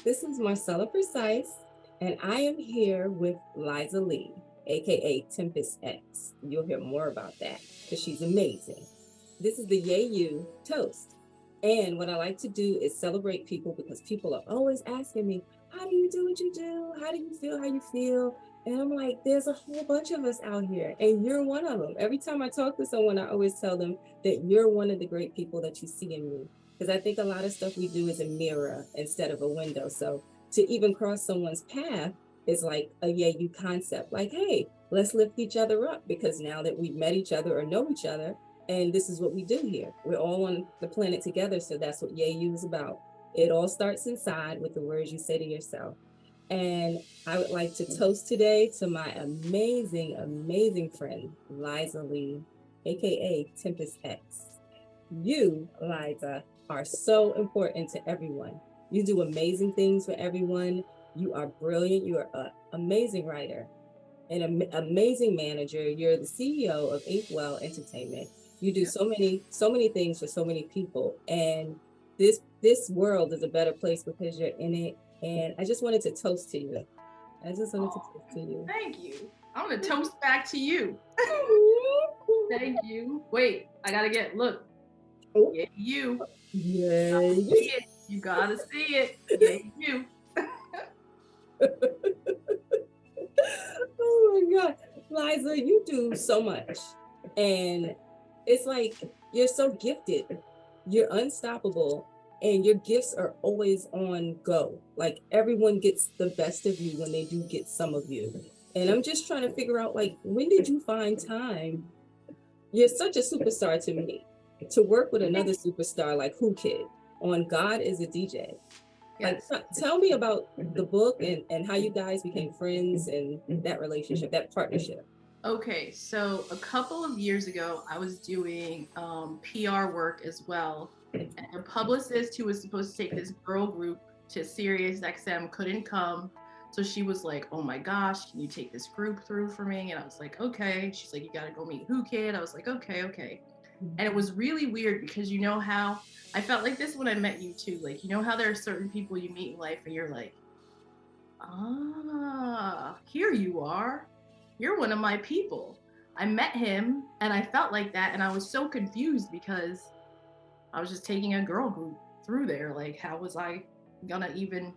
This is Marcella Precise, and I am here with Liza Lee, aka Tempest X. You'll hear more about that because she's amazing. This is the YAAYYOU toast. And what I like to do is celebrate people because people are always asking me, how do you do what you do? How do you feel how you feel? And I'm like, there's a whole bunch of us out here, and you're one of them. Every time I talk to someone, I always tell them that you're one of the great people that you see in me. Because I think a lot of stuff we do is a mirror instead of a window. So to even cross someone's path is like a YAAYYOU concept. Like, hey, let's lift each other up because now that we've met each other or know each other, and this is what we do here. We're all on the planet together. So that's what YAAYYOU is about. It all starts inside with the words you say to yourself. And I would like to toast today to my amazing, amazing friend, Liza Lee, aka Tempest X. You, Liza, are so important to everyone. You do amazing things for everyone. You are brilliant. You are an amazing writer, an amazing manager. You're the CEO of Inkwell Entertainment. You do so many things for so many people. And this world is a better place because you're in it. And I just wanted to toast to you. I just wanted to toast to you. Thank you. I'm gonna toast back to you. Thank you. Wait, I gotta look. Oh. Yeah, you. Yay. You gotta see it. Yeah, you. Oh my God. Liza, you do so much. And it's like you're so gifted. You're unstoppable. And your gifts are always on go. Like everyone gets the best of you when they do get some of you. And I'm just trying to figure out, like, when did you find time? You're such a superstar to me. To work with another superstar like Who Kid on God is a DJ. Yes. Like, tell me about the book and how you guys became friends and that relationship, that partnership. Okay, so a couple of years ago, I was doing PR work as well. And the publicist who was supposed to take this girl group to Sirius XM couldn't come. So she was like, oh my gosh, can you take this group through for me? And I was like, okay. She's like, you got to go meet Who Kid. I was like, okay, okay. And it was really weird because you know how I felt like this when I met you too. Like, you know how there are certain people you meet in life and you're like, ah, here you are. You're one of my people. I met him and I felt like that. And I was so confused because I was just taking a girl group through there. Like, how was I gonna even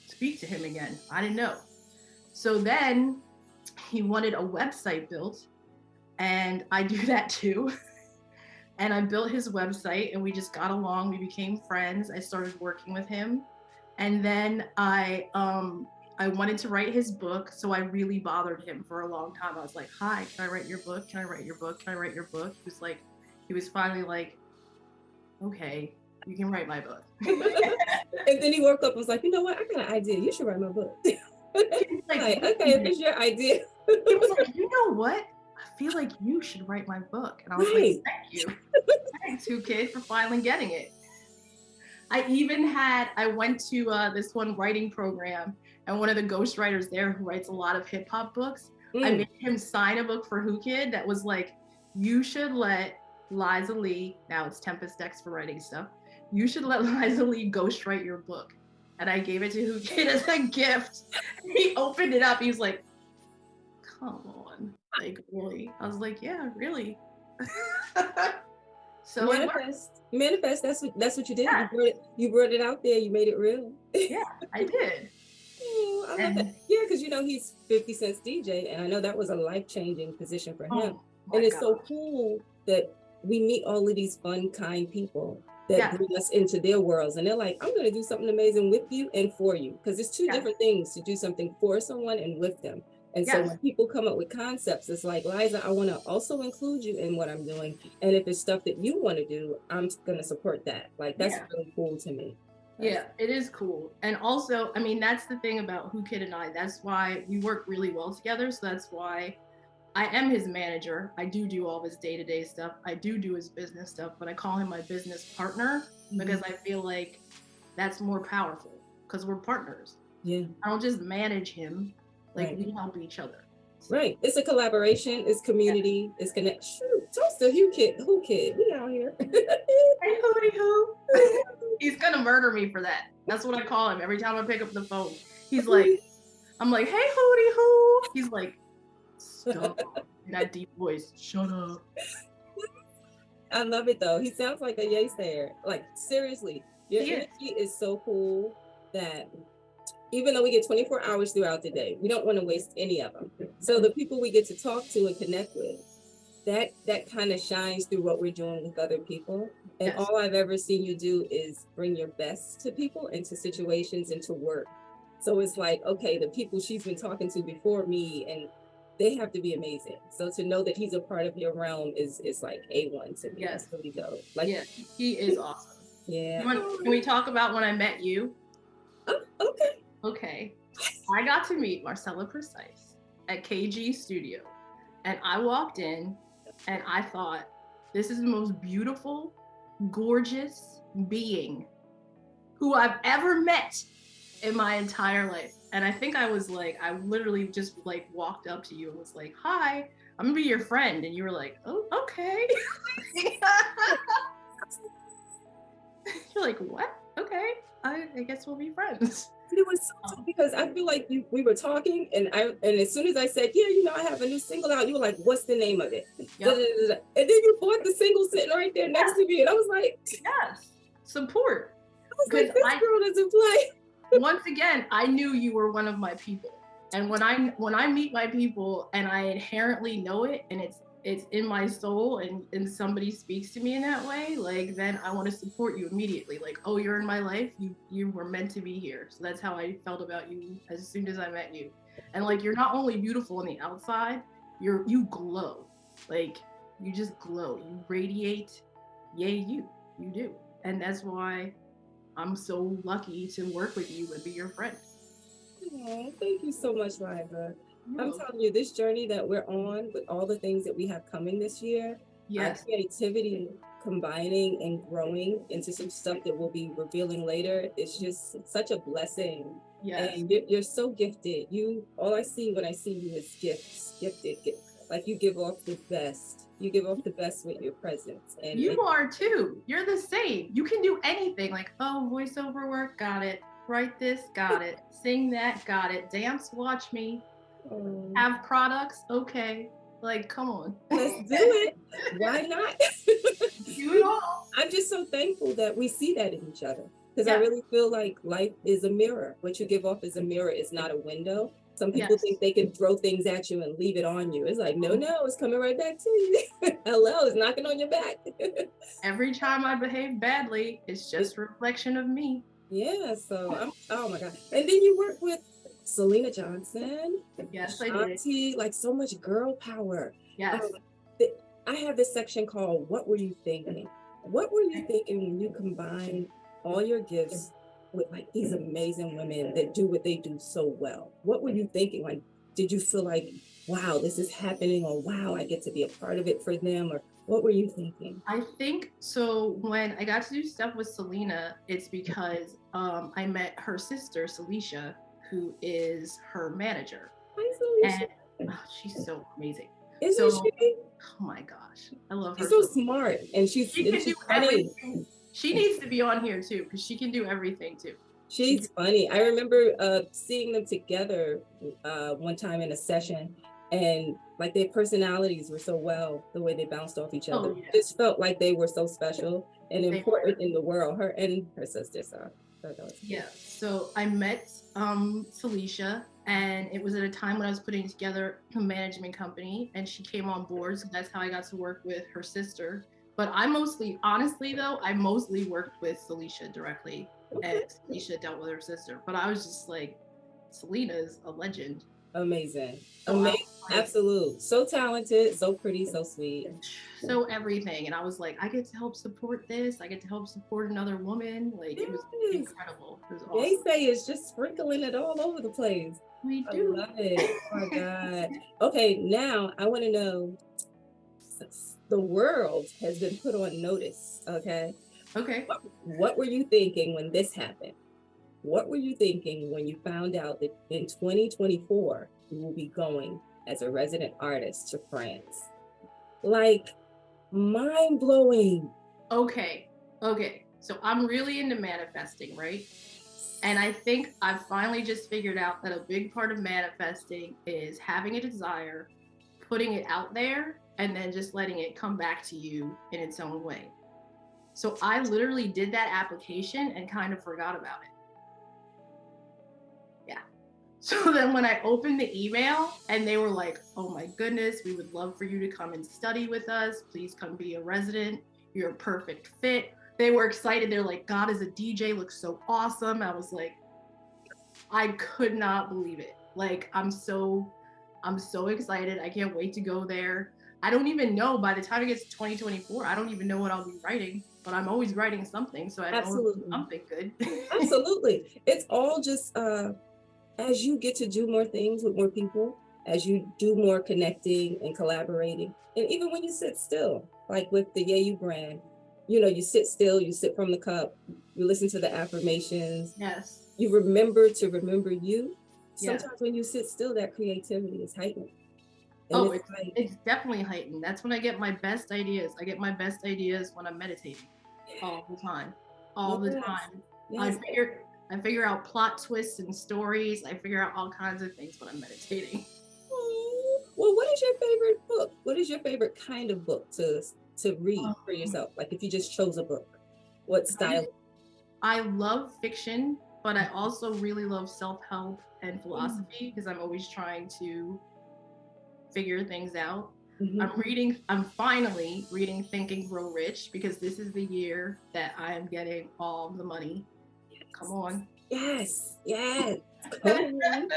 speak to him again? I didn't know. So then he wanted a website built, and I do that too. And I built his website and we just got along. We became friends. I started working with him. And then I wanted to write his book, so I really bothered him for a long time. I was like, "Hi, can I write your book? Can I write your book? Can I write your book?" He was finally like, "Okay, you can write my book." And then he woke up and was like, you know what? I got an idea. You should write my book. Like, okay, if it's your idea. He was like, "You know what? I feel like you should write my book." And I was like, "Thank you. Thanks, Who Kid, for finally getting it." I went to this one writing program, and one of the ghostwriters there who writes a lot of hip hop books, I made him sign a book for Who Kid that was like, you should let Liza Lee, now it's Tempest X for writing stuff, you should let Liza Lee ghostwrite your book. And I gave it to Who Kid as a gift. He opened it up, he was like, come on, like, really? I was like, yeah, really. So manifest. That's what you did. Yeah. You brought it out there. You made it real. Yeah, I did. Oh, I love that. Yeah, because you know he's 50 Cent's DJ, and I know that was a life-changing position for him. And it's so cool that we meet all of these fun, kind people that bring us into their worlds, and they're like, "I'm going to do something amazing with you and for you," because it's two different things to do something for someone and with them. And so when people come up with concepts, it's like, Liza, I want to also include you in what I'm doing. And if it's stuff that you want to do, I'm going to support that. Like, that's really cool to me. Yeah, it is cool. And also, I mean, that's the thing about Who Kid and I. That's why we work really well together. So that's why I am his manager. I do all of his day-to-day stuff. I do his business stuff, but I call him my business partner because I feel like that's more powerful because we're partners. Yeah. I don't just manage him. Like, we help each other. Right. It's a collaboration. It's community. It's connect. Shoot, toast to Who Kid. We out here. Hey, Hootie Hoo. He's gonna murder me for that. That's what I call him every time I pick up the phone. He's like, I'm like, hey, Hootie Hoo. He's like, stop. In that deep voice, shut up. I love it though. He sounds like a yay sayer. Like seriously, your energy is so cool that even though we get 24 hours throughout the day, we don't want to waste any of them. So the people we get to talk to and connect with, that kind of shines through what we're doing with other people. And all I've ever seen you do is bring your best to people, into situations, into work. So it's like, okay, the people she's been talking to before me, and they have to be amazing. So to know that he's a part of your realm is like A1 to me. Yes. That's really dope. Like, yeah, he is awesome. Yeah. Can we talk about when I met you? Oh, okay. Okay. I got to meet Marcella Precise at KG Studio. And I walked in and I thought, this is the most beautiful, gorgeous being who I've ever met in my entire life. And I think I was like, I literally just like walked up to you and was like, hi, I'm gonna be your friend. And you were like, oh, okay. You're like, what? Okay, I guess we'll be friends. It was so tough because I feel like we were talking, and as soon as I said, yeah, you know, I have a new single out, you were like, what's the name of it? Yep. And then you bought the single sitting right there next to me, and I was like, yes, support. I was like, this girl doesn't play. Once again, I knew you were one of my people, and when I meet my people and I inherently know it, and it's in my soul, and somebody speaks to me in that way, like, then I want to support you immediately. Like, oh, you're in my life, you were meant to be here. So that's how I felt about you as soon as I met you. And like, you're not only beautiful on the outside, you glow. Like, you just glow, you radiate. Yay, you do. And that's why I'm so lucky to work with you and be your friend. Oh, thank you so much, Liza. I'm telling you, this journey that we're on with all the things that we have coming this year, our creativity combining and growing into some stuff that we'll be revealing later, it's just such a blessing. Yes. And you're so gifted. All I see when I see you is gifted. Like, you give off the best. You give off the best with your presence. And you are too. You're the same. You can do anything. Like, oh, voiceover work, got it. Write this, got it. Sing that, got it. Dance, watch me. Have products, okay. Like, come on. Let's do it. Why not? Do it all. I'm just so thankful that we see that in each other. Because I really feel like life is a mirror. What you give off is a mirror. It's not a window. Some people think they can throw things at you and leave it on you. It's like, no, it's coming right back to you. Hello, it's knocking on your back. Every time I behave badly, it's just a reflection of me. Yeah, so oh my God. And then you work with Selena Johnson. Yes, I did. Like, so much girl power. Yes. I have this section called What Were You Thinking? What were you thinking when you combine all your gifts with like these amazing women that do what they do so well? What were you thinking? Like, did you feel like, wow, this is happening, or wow, I get to be a part of it for them? Or what were you thinking? I think so when I got to do stuff with Selena, it's because I met her sister, Celicia, who is her manager. Hi, Celicia. And she's so amazing. Isn't she? Oh my gosh, I love her. She's so smart, and she can do everything. She needs to be on here too, because she can do everything too. She's funny. I remember seeing them together one time in a session, and like their personalities were so well, the way they bounced off each other. It just felt like they were so special and important in the world. Her and her sister. So yeah. So I met Celicia, and it was at a time when I was putting together a management company, and she came on board. So that's how I got to work with her sister. But I mostly worked with Celicia directly. And Celicia dealt with her sister. But I was just like, Selena's a legend. Amazing. Amazing. Absolute. So talented, so pretty, so sweet. So everything. And I was like, I get to help support this. I get to help support another woman. Like, it was incredible. It was awesome. They say it's just sprinkling it all over the place. We do. I love it. Oh my God. Okay, now I want to know, the world has been put on notice, okay? Okay. What were you thinking when this happened? What were you thinking when you found out that in 2024, you will be going as a resident artist to France? Like, mind blowing. Okay. So I'm really into manifesting, right? And I think I've finally just figured out that a big part of manifesting is having a desire, putting it out there, and then just letting it come back to you in its own way. So I literally did that application and kind of forgot about it. Yeah. So then when I opened the email and they were like, oh my goodness, we would love for you to come and study with us. Please come be a resident. You're a perfect fit. They were excited. They're like, God as a DJ looks so awesome. I was like, I could not believe it. Like, I'm so excited. I can't wait to go there. I don't even know, by the time it gets to 2024, I don't even know what I'll be writing, but I'm always writing something. So I know Absolutely. something good. Absolutely. It's all just as you get to do more things with more people, as you do more connecting and collaborating, and even when you sit still, like with the YAAYYOU brand, you know, you sit still, you sip from the cup, you listen to the affirmations, Yes. you remember to remember you. Yeah. Sometimes when you sit still, that creativity is heightened. And Oh, it's like, it's definitely heightened. That's when I get my best ideas. I get my best ideas when I'm meditating all the time. All the yes, time. yes. I figure out plot twists and stories. I figure out all kinds of things when I'm meditating. Oh, well, what is your favorite book? What is your favorite kind of book to read for Um, yourself? Like if you just chose a book, what style? I love fiction, but I also really love self-help and philosophy because I'm always trying to figure things out. Mm-hmm. I'm finally reading Think and Grow Rich because this is the year that I am getting all the money. Come on. Yes, yes. Come on.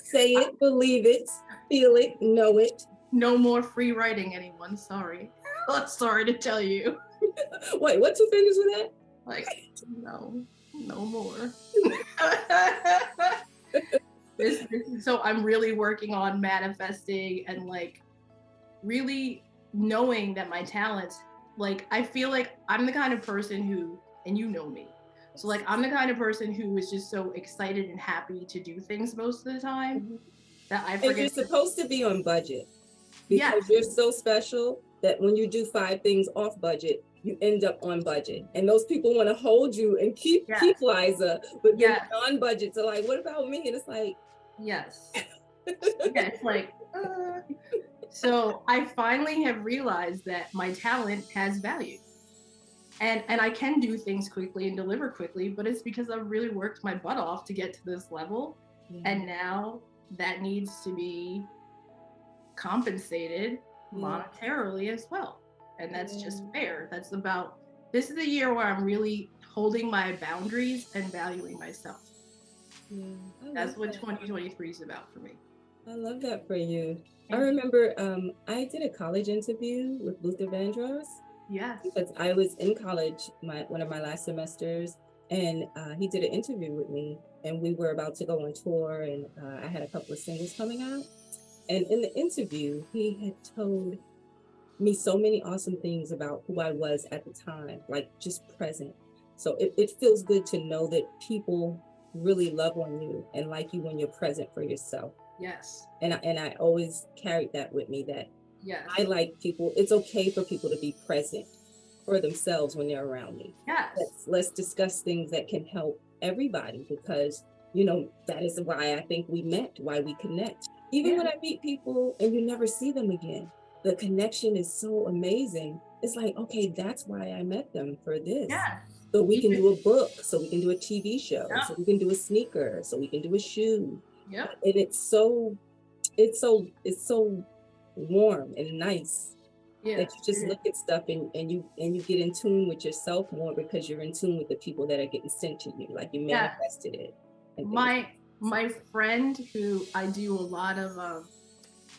Say it, believe it, feel it, know it. No more free writing, anyone. Sorry. Sorry to tell you. Wait, what two fingers with that? Like, no, no more. So I'm really working on manifesting and like really knowing that my talents, like I feel like I'm the kind of person who, and you know me, so like I'm the kind of person who is just so excited and happy to do things most of the time Mhm. that I And you're forget to, supposed to be on budget because yes, you're so special that when you do five things off budget, you end up on budget. And those people want to hold you and keep yes, Liza, but then yes, the non-budgets are like, what about me? And it's like, yes, yeah, it's like so I finally have realized that my talent has value. And I can do things quickly and deliver quickly, but it's because I've really worked my butt off to get to this level. yeah, And now that needs to be compensated yeah, monetarily as well. And that's yeah, just fair. This is the year where I'm really holding my boundaries and valuing myself. yeah. I love That's what that. 2023 is about for me. I love that for you. I Thank you. remember I did a college interview with Luther Vandross Yes. because I was in college one of my last semesters, and he did an interview with me, and we were about to go on tour, and I had a couple of singles coming out, and in the interview, he had told me so many awesome things about who I was at the time, like just present. So it feels good to know that people really love on you and like you when you're present for yourself. Yes. And I always carried that with me that Yes. I like people. It's okay for people to be present for themselves when they're around me. Yes. Let's discuss things that can help everybody because you know that is why I think we met, why we connect. Even Yeah. when I meet people and you never see them again, the connection is so amazing. It's like, okay, that's why I met them for this. Yes. So we can Even, do a book, so we can do a TV show, yep. so we can do a sneaker, so we can do a shoe. Yep. And it's so warm and nice Yeah. that you just look at stuff and you get in tune with yourself more because you're in tune with the people that are getting sent to you, like you Yeah. manifested it and things. My friend who I do a lot of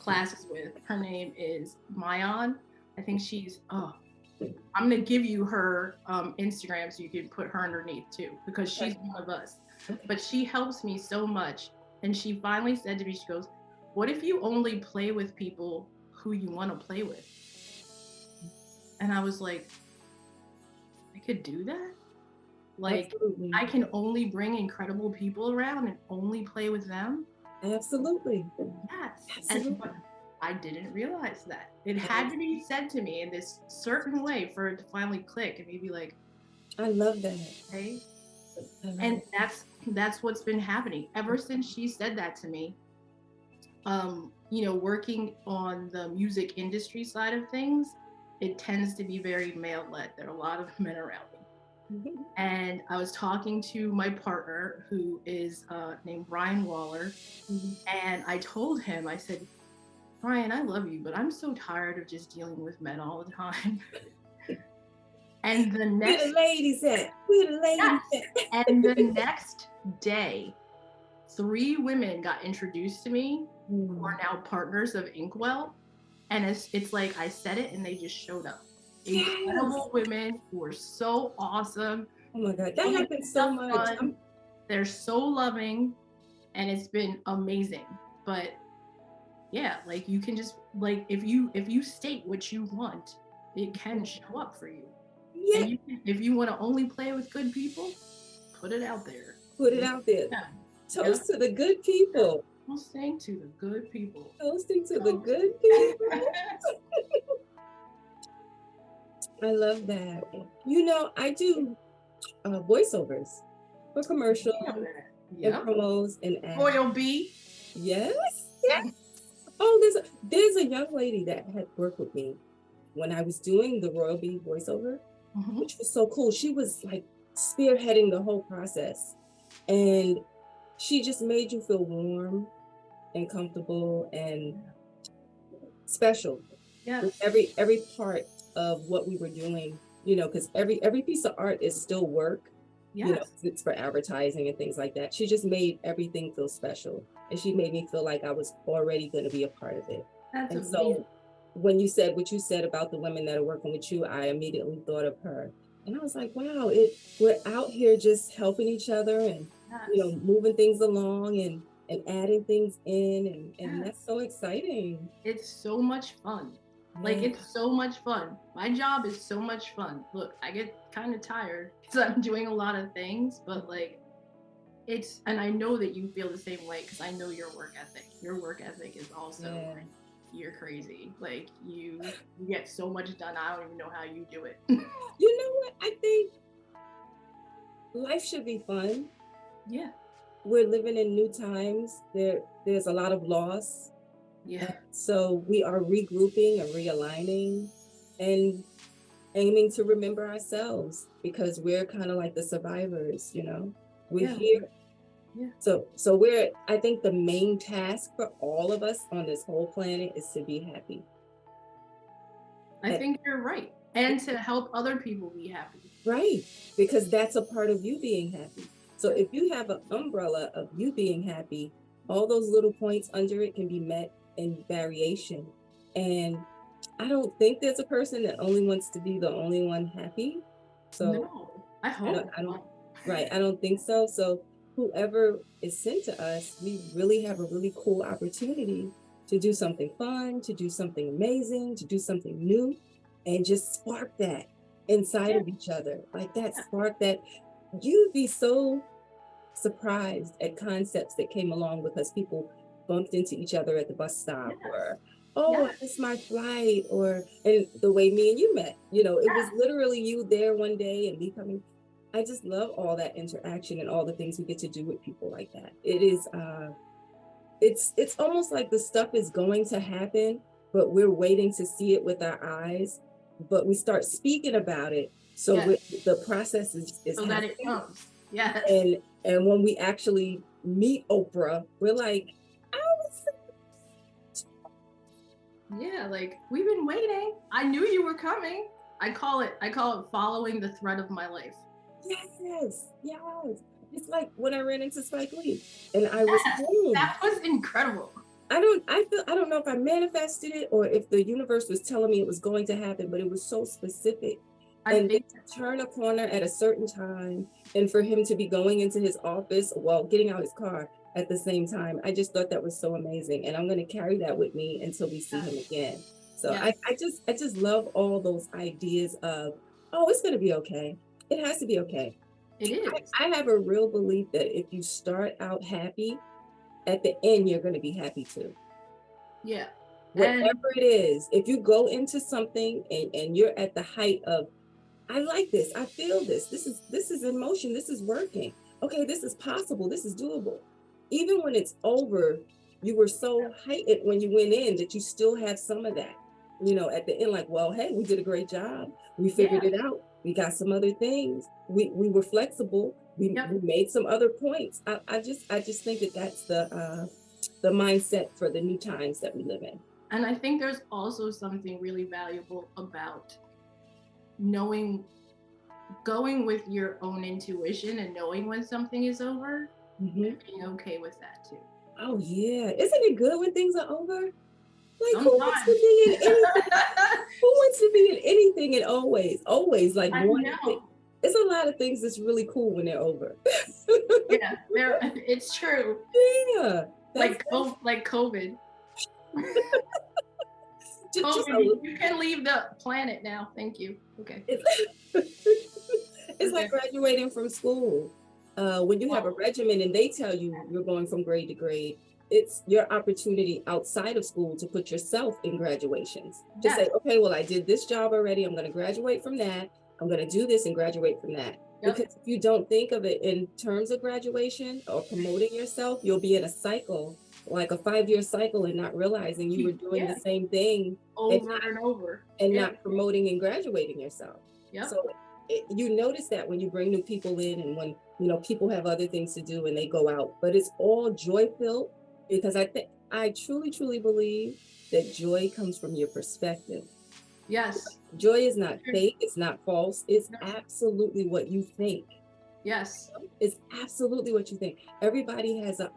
classes with, her name is Mayan. I think she's I'm gonna give you her Instagram so you can put her underneath too because she's one of us. Okay. But she helps me so much, and she finally said to me, she goes, "What if you only play with people who you want to play with?" And I was like, I could do that. Like, Absolutely. I can only bring incredible people around and only play with them. Absolutely. Yes. Absolutely. But I didn't realize that. It had to be said to me in this certain way for it to finally click and me be like, I love that. Okay. I love And it. that's what's been happening ever since she said that to me. Working on the music industry side of things, it tends to be very male led. There are a lot of men around me. And I was talking to my partner, who is named Brian Waller, and I told him, I said, Brian, I love you, but I'm so tired of just dealing with men all the time. And the Where the next, ladies at? Where the ladies yes, at? and the next day, 3 women got introduced to me who are now partners of Inkwell. And it's like I said it and they just showed up. Yes. Incredible women who are so awesome. Oh my God, that Making happens so stuff much. fun. They're so loving and it's been amazing. But yeah, like you can just like if you state what you want, it can show up for you. Yeah, And if you want to only play with good people, put it out there. put it out there. Yeah. Toast to the good people. Toasting to the good people. Toasting to the good people. I love that. I do voiceovers for commercials and Yep. promos and ads. Royal B. Yes, yes. Oh, there's a young lady that had worked with me when I was doing the Royal B voiceover, which was so cool. She was like spearheading the whole process, and she just made you feel warm and comfortable and special with Yes. every part of what we were doing. Because every piece of art is still work. Yes. It's for advertising and things like that. She just made everything feel special, and she made me feel like I was already going to be a part of it. That's And amazing. so when you said what you said about the women that are working with you, I immediately thought of her. And I was like, wow, we're out here just helping each other and Yes. moving things along and adding things in, and Yes. that's so exciting. It's so much fun. Like Yeah. it's so much fun. My job is so much fun. Look, I get kind of tired because I'm doing a lot of things, but like and I know that you feel the same way because I know your work ethic. Your work ethic is also Yeah. like you're crazy. Like you get so much done. I don't even know how you do it. You know what? I think life should be fun. Yeah. We're living in new times. There's a lot of loss. Yeah. So we are regrouping and realigning and aiming to remember ourselves, because we're kind of like the survivors, We're here. Yeah. So I think the main task for all of us on this whole planet is to be happy. I think you're right. And to help other people be happy. Right. Because that's a part of you being happy. So if you have an umbrella of you being happy, all those little points under it can be met in variation. And I don't think there's a person that only wants to be the only one happy. So No, I hope. right. I don't think so. So whoever is sent to us, we really have a really cool opportunity to do something fun, to do something amazing, to do something new, and just spark that inside of each other. Like that spark that you'd be so surprised at concepts that came along because people bumped into each other at the bus stop, or I missed my flight, and the way me and you met, it was literally you there one day and me coming. I just love all that interaction and all the things we get to do with people like that. It is it's almost like the stuff is going to happen, but we're waiting to see it with our eyes, but we start speaking about it, so the process is so that it comes. Yes. And when we actually meet Oprah, we're like, yeah, like we've been waiting. I knew you were coming. I call it following the thread of my life. Yes. It's like when I ran into Spike Lee and I was home. That was incredible. I don't know if I manifested it or if the universe was telling me it was going to happen, but it was so specific. And to turn a corner at a certain time, and for him to be going into his office while getting out his car at the same time, I just thought that was so amazing. And I'm going to carry that with me until we see him again. So I just love all those ideas of, it's going to be okay. It has to be okay. It is. I have a real belief that if you start out happy, at the end, you're going to be happy too. Yeah. Whatever it is, if you go into something and you're at the height of I like this. I feel this. This is in motion. This is working. Okay, this is possible. This is doable. Even when it's over, you were so heightened when you went in that you still have some of that. At the end, like, well, hey, we did a great job. We Yeah. figured it out. We got some other things. We were flexible. We made some other points. I just think that that's the mindset for the new times that we live in. And I think there's also something really valuable about knowing, going with your own intuition and knowing when something is over Mm-hmm. and being okay with that too. Oh yeah, isn't it good when things are over? Like who wants to Sometimes. be in anything? Who wants to be in anything and always like I one thing? know. It's a lot of things that's really cool when they're over. Yeah, it's true. Yeah, that's Like COVID. just COVID, you can leave the planet now. Thank you. Okay. it's, it's like graduating from school. When you have a regimen and they tell you you're going from grade to grade, it's your opportunity outside of school to put yourself in graduations. To say, okay, well, I did this job already. I'm going to graduate from that. I'm going to do this and graduate from that. Yep. Because if you don't think of it in terms of graduation or promoting yourself, you'll be in a cycle, like a 5-year cycle, and not realizing you were doing the same thing over and over and not promoting and graduating yourself. Yep. So you notice that when you bring new people in and when people have other things to do and they go out, but it's all joy filled, because I truly believe that joy comes from your perspective. Yes. Joy is not fake, it's not false, it's absolutely what you think. Yes. It's absolutely what you think. Everybody has a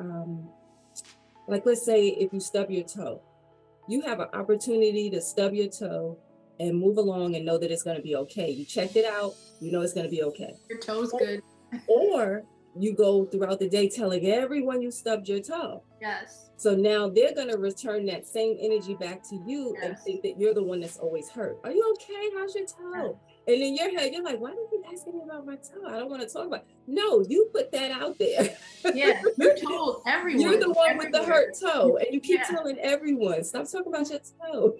like, let's say if you stub your toe, you have an opportunity to stub your toe and move along and know that it's going to be okay. You checked it out, you know it's going to be okay. Your toe's good. Or you go throughout the day telling everyone you stubbed your toe. Yes. So now they're going to return that same energy back to you and think that you're the one that's always hurt. Are you okay? How's your toe? And in your head, you're like, why did you ask me about my toe? I don't want to talk about it. No, you put that out there. Yeah, you told everyone. You're the one with the hurt toe, and you keep telling everyone, stop talking about your toe.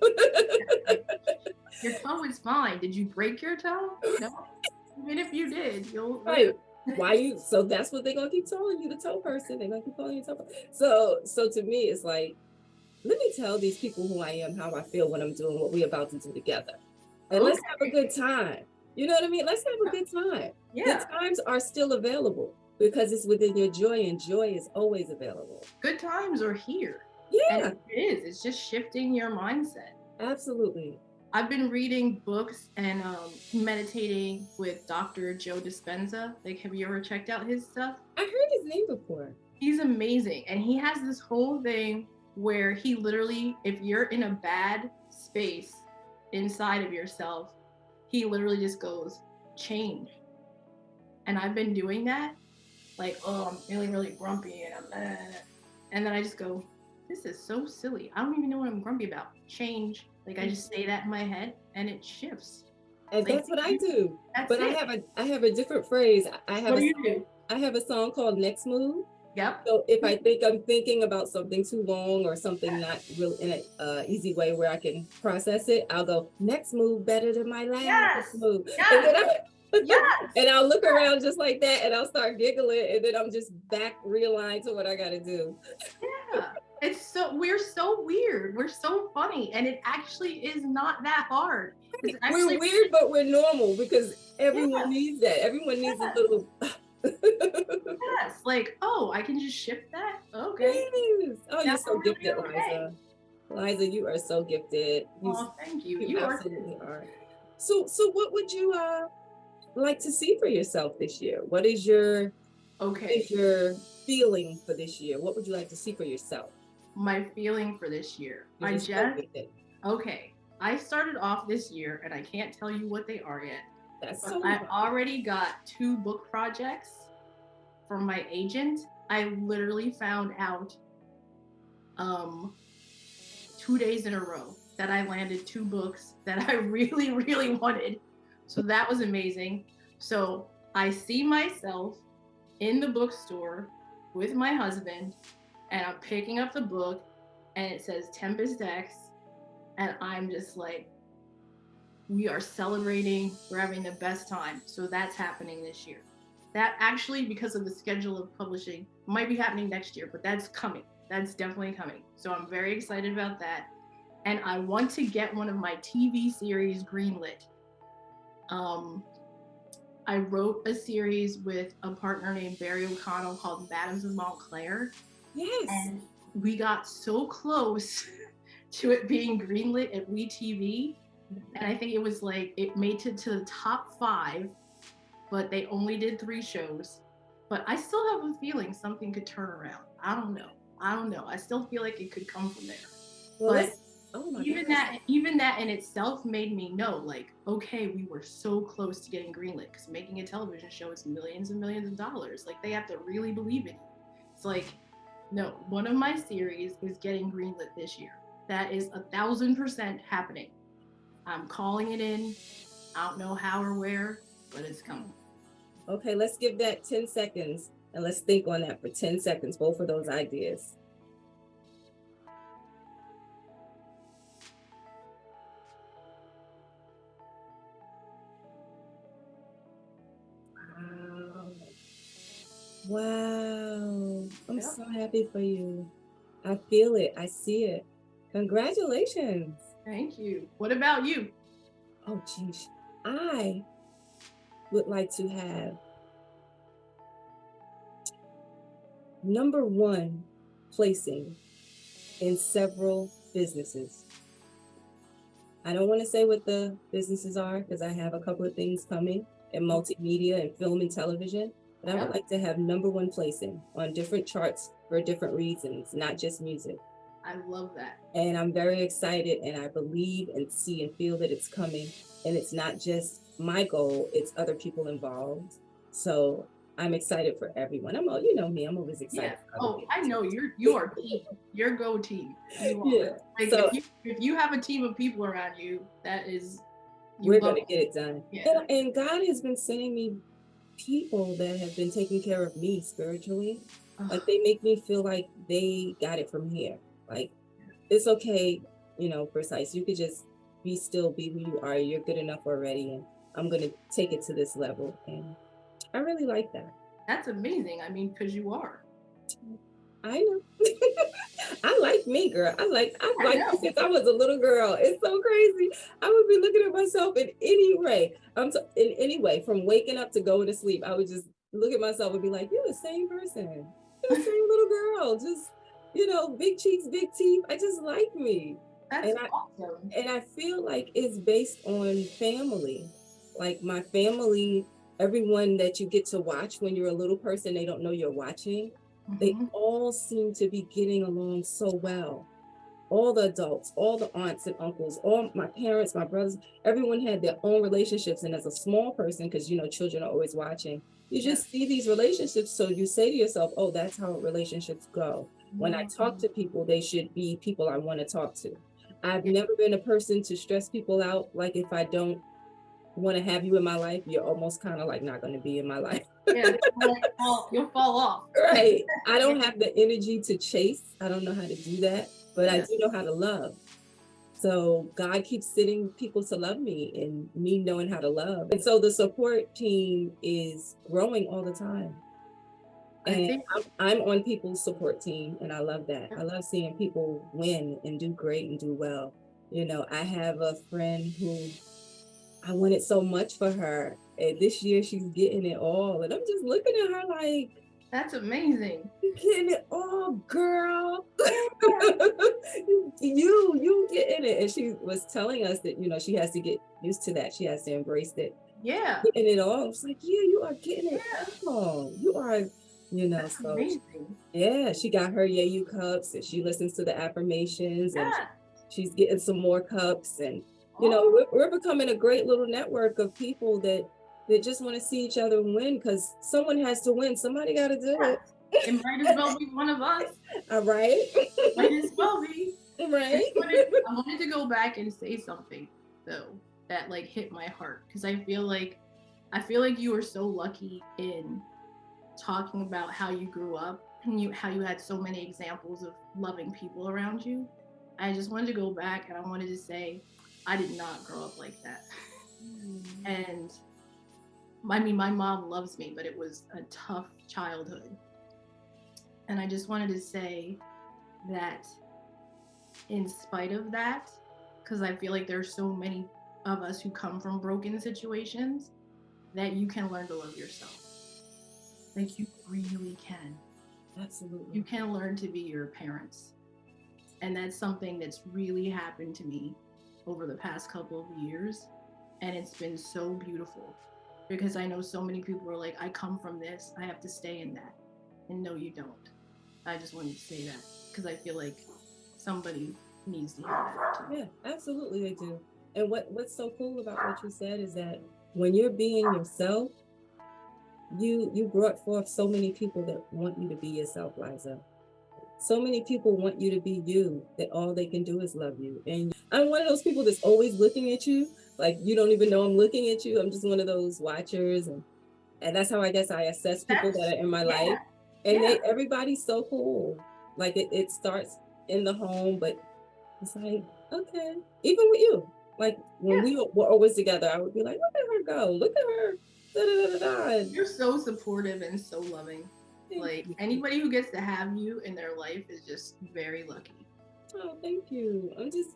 Your toe is fine. Did you break your toe? No. Even if you did, you'll right. So that's what they're gonna keep telling you, the toe person. They're gonna keep calling you toe person. So to me, it's like, let me tell these people who I am, how I feel when I'm doing what we're about to do together. And let's have a good time. You know what I mean? Let's have a good time. Yeah. Good times are still available because it's within your joy, and joy is always available. Good times are here. Yeah. And it is. It's just shifting your mindset. Absolutely. I've been reading books and meditating with Dr. Joe Dispenza. Like, have you ever checked out his stuff? I heard his name before. He's amazing. And he has this whole thing where he literally, if you're in a bad space inside of yourself, he literally just goes, change. And I've been doing that. Like, oh, I'm feeling really grumpy and then I just go, this is so silly. I don't even know what I'm grumpy about. Change. Like, I just say that in my head and it shifts. And like, that's what I do. But I have a different phrase. I have a song called Next Move. Yep. So if I think I'm thinking about something too long or something not really in an easy way where I can process it, I'll go, next move better than my last move. Yes. And then and I'll look around just like that and I'll start giggling, and then I'm just back realigned to what I got to do. Yeah. We're so weird. We're so funny. And it actually is not that hard. We're weird, but we're normal because everyone needs that. Everyone needs a little. Yes, like, oh, I can just shift that. Okay. Yes. Oh, you're so gifted, Liza. Liza, you are so gifted. Oh, thank you. You absolutely are. So what would you like to see for yourself this year? What is your feeling for this year? What would you like to see for yourself? My feeling for this year. I started off this year, and I can't tell you what they are yet. I've already got 2 book projects from my agent. I literally found out 2 days in a row that I landed 2 books that I really, really wanted. So that was amazing. So I see myself in the bookstore with my husband, and I'm picking up the book, and it says Tempest X, and I'm just like, We are celebrating. We're having the best time. So that's happening this year. That actually, because of the schedule of publishing, might be happening next year, but that's coming. That's definitely coming. So I'm very excited about that. And I want to get one of my TV series greenlit. Um, I wrote a series with a partner named Barry O'Connell called Madams of Montclair. Yes. And we got so close to it being greenlit at WeTV. And I think it was like, it made it to the top 5, but they only did 3 shows. But I still have a feeling something could turn around. I don't know. I still feel like it could come from there. Well, But oh my even gosh. that in itself made me know, like, okay, we were so close to getting greenlit, because making a television show is millions and millions of dollars. Like, they have to really believe in you. It's like, no, one of my series is getting greenlit this year. That is 1,000% happening. I'm calling it in. I don't know how or where, but it's coming. Okay, let's give that 10 seconds and let's think on that for 10 seconds, both of those ideas. Wow. Wow. I'm Yeah. so happy for you. I feel it. I see it. Congratulations. Thank you. What about you? Oh, geez. I would like to have #1 placing in several businesses. I don't want to say what the businesses are because I have a couple of things coming in multimedia and film and television, but I would like to have #1 placing on different charts for different reasons, not just music. I love that. And I'm very excited, and I believe and see and feel that it's coming. And it's not just my goal, it's other people involved. So I'm excited for everyone. You know me, I'm always excited. Yeah. For other Oh, people. I know you are team. You're go team. You are. Yeah. Like, So if you have a team of people around you, that is, we're going to get it done. Yeah. And God has been sending me people that have been taking care of me spiritually. Like, they make me feel like they got it from here. Like, it's okay, Precise. You could just be who you are. You're good enough already. And I'm going to take it to this level. And I really like that. That's amazing. I mean, because you are. I know. I like me, girl. I like know. you since I was a little girl. It's so crazy. I would be looking at myself in any way. In any way, from waking up to going to sleep. I would just look at myself and be like, "You're the same person. You're the same little girl. Just, big cheeks, big teeth. I just like me." That's awesome. And I feel like it's based on family. Like, my family, everyone that you get to watch when you're a little person, they don't know you're watching. They all seem to be getting along so well. All the adults, all the aunts and uncles, all my parents, my brothers, everyone had their own relationships. And as a small person, because children are always watching, you just see these relationships. So you say to yourself, oh, that's how relationships go. When I talk to people, they should be people I want to talk to. I've never been a person to stress people out. Like, if I don't want to have you in my life, you're almost kind of like not going to be in my life. Yeah, you'll fall off. Right. I don't have the energy to chase. I don't know how to do that, but I do know how to love. So God keeps sending people to love me and me knowing how to love. And so the support team is growing all the time. And I'm on people's support team, and I love that. I love seeing people win and do great and do well. I have a friend who I wanted so much for her. And this year she's getting it all. And I'm just looking at her like, that's amazing. You're getting it all, girl. you getting it. And she was telling us that, she has to get used to that. She has to embrace it. Yeah. Getting it all. I was like, yeah, you are getting it all. You are, that's so amazing. Yeah, she got her YAAYYOU cups and she listens to the affirmations and she's getting some more cups. And, we're becoming a great little network of people that just want to see each other win, because someone has to win. Somebody got to do it. It might as well be one of us. All right. Might as well be. Right. I wanted to go back and say something, though, that like hit my heart, because I feel like you were so lucky in talking about how you grew up and how you had so many examples of loving people around you. I just wanted to go back and I wanted to say, I did not grow up like that. And I mean, my mom loves me, but it was a tough childhood. And I just wanted to say that in spite of that, because I feel like there's so many of us who come from broken situations, that you can learn to love yourself. Like, you really can. Absolutely. You can learn to be your parents. And that's something that's really happened to me over the past couple of years. And it's been so beautiful, because I know so many people are like, I come from this, I have to stay in that. And no, you don't. I just wanted to say that because I feel like somebody needs to hear that too. Yeah, absolutely they do. And what's so cool about what you said is that when you're being yourself, you brought forth so many people that want you to be yourself, Liza. So many people want you to be you, that all they can do is love you. And I'm one of those people that's always looking at you, like you don't even know I'm looking at you. I'm just one of those watchers, and that's how I guess I assess people that are in my life. And everybody's so cool. Like it starts in the home, but it's like, okay, even with you, like when we were always together, I would be like, look at her go, look at her. Da, da, da, da, da. You're so supportive and so loving. Like, anybody who gets to have you in their life is just very lucky. Oh, thank you. I'm just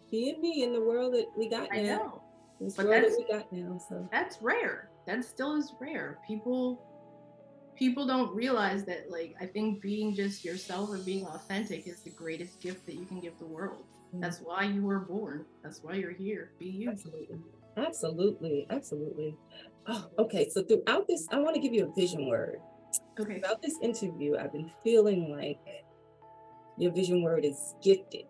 being me in the world that we got now. I know. This world that we got now. So that's rare. That still is rare. People don't realize that. Like, I think being just yourself and being authentic is the greatest gift that you can give the world. That's why you were born. That's why you're here. Be you. Absolutely. Absolutely. Absolutely. Oh, okay. So throughout this, I want to give you a vision word. Okay. Throughout this interview, I've been feeling like your vision word is gifted.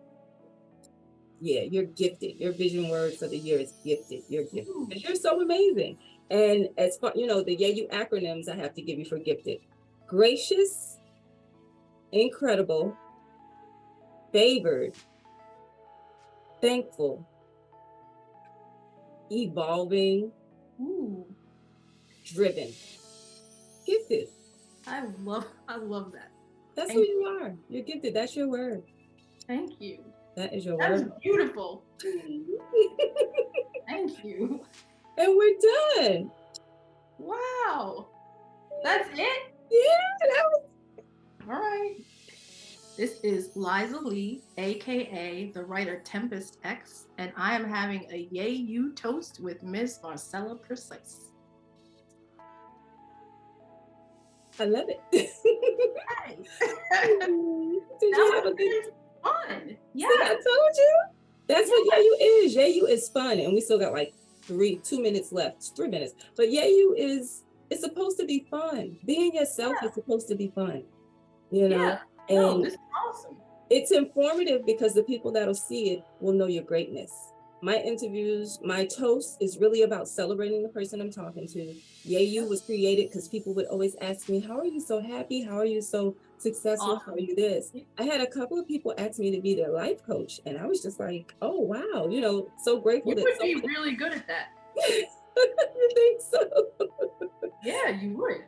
Yeah, you're gifted. Your vision word for the year is gifted. You're gifted because you're so amazing. And as far, you know, the YAAYYOU acronyms I have to give you for gifted: gracious, incredible, favored, thankful, evolving, driven, gifted. I love that. That's who you are. You're gifted. That's your word. Thank you. That is your word. That's beautiful. Thank you. And we're done. Wow. That's it? Yeah, that was all right. This is Liza Lee, aka the writer Tempest X, and I am having a YAAYYOU toast with Miss Marcella Precise. I love it. Did you have a good fun? Yeah. See, I told you. That's what YAAYYOU is. YAAYYOU is fun. And we still got like 2 minutes left, 3 minutes. But YAAYYOU is, it's supposed to be fun. Being yourself is supposed to be fun. You know? And this is awesome. It's informative because the people that'll see it will know your greatness. My interviews, my toast is really about celebrating the person I'm talking to. YAAYYOU was created because people would always ask me, how are you so happy? How are you so successful? How are you this? I had a couple of people ask me to be their life coach. And I was just like, oh, wow. You know, so grateful. You would be really good at that. You think so? Yeah, you would.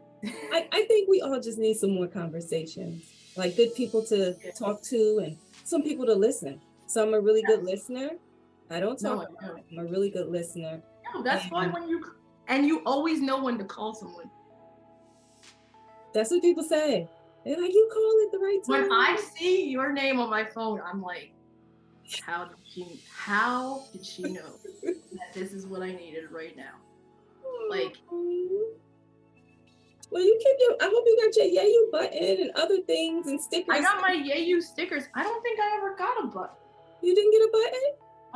I think we all just need some more conversations, like good people to talk to and some people to listen. So I'm a really good listener. I don't talk. I'm a really good listener. No, that's why when you always know when to call someone. That's what people say. They're like, you call at the right time. When I see your name on my phone, I'm like, how did she know that this is what I needed right now? Like, well, you keep I hope you got your YAAYYOU button and other things and stickers. I got my YAAYYOU stickers. I don't think I ever got a button. You didn't get a button?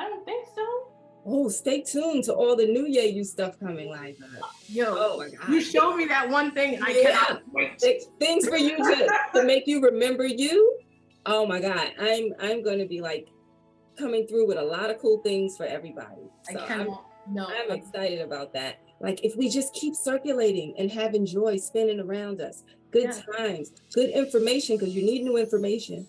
I don't think so. Oh, stay tuned to all the new YAAYYOU stuff coming, Liza. Yo, oh my God. You showed me that one thing and I cannot wait. Things for you to make you remember you. Oh my God. I'm going to be like coming through with a lot of cool things for everybody. So I'm excited about that. Like if we just keep circulating and having joy spinning around us, good times, good information, because you need new information.